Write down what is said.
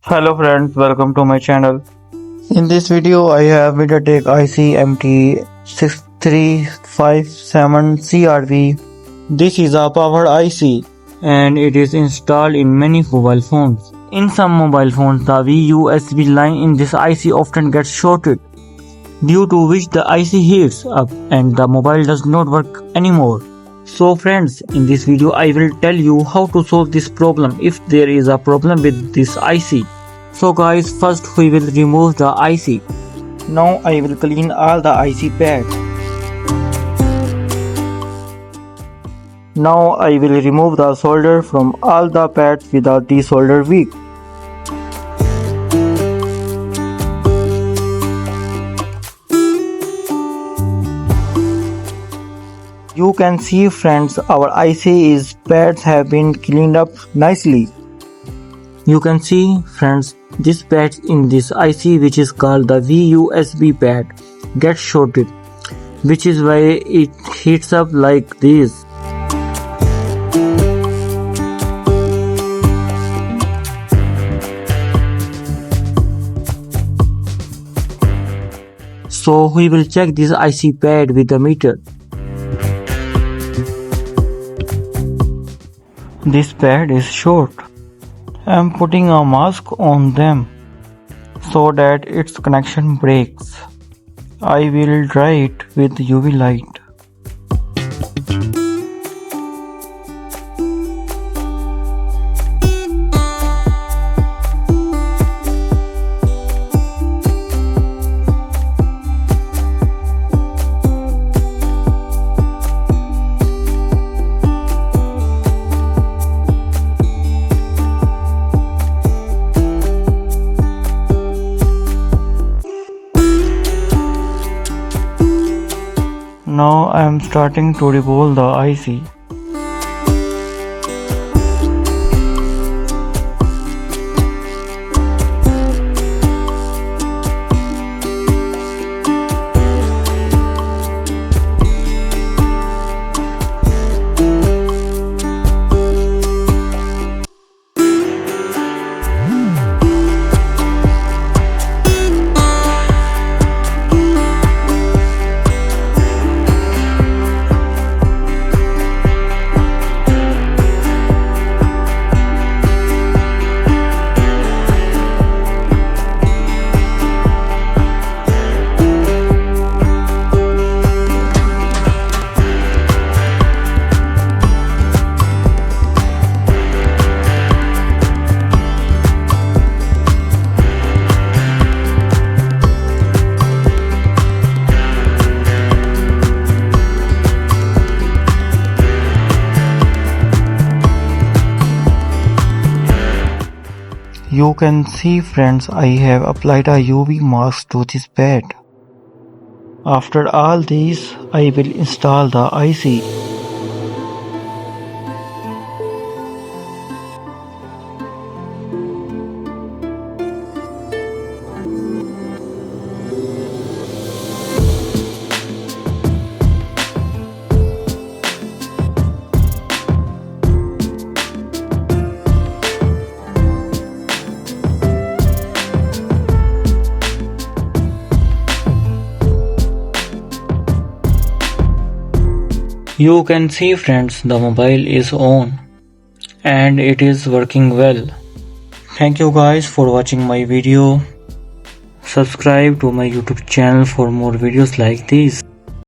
Hello friends, welcome to my channel. In this video I have MediaTek IC MT6357CRV. This is a powered IC and it is installed in many mobile phones. In some mobile phones the USB line in this IC often gets shorted, due to which the IC heats up and the mobile does not work anymore. So friends, in this video I will tell you how to solve this problem if there is a problem with this IC. So guys, first we will remove the IC. Now I will clean all the IC pads. Now I will remove the solder from all the pads without the solder wick. You can see friends, our IC's pads have been cleaned up nicely. You can see friends, this pad in this IC, which is called the VUSB pad, gets shorted, which is why it heats up like this. So we will check this IC pad with the meter. This pad is short. I am putting a mask on them so that its connection breaks. I will dry it with UV light. Now I am starting to revolve the IC. You can see friends, I have applied a UV mask to this pad. After all this, I will install the IC. You can see friends, the mobile is on and it is working well. Thank you guys for watching my video. Subscribe to my YouTube channel for more videos like this.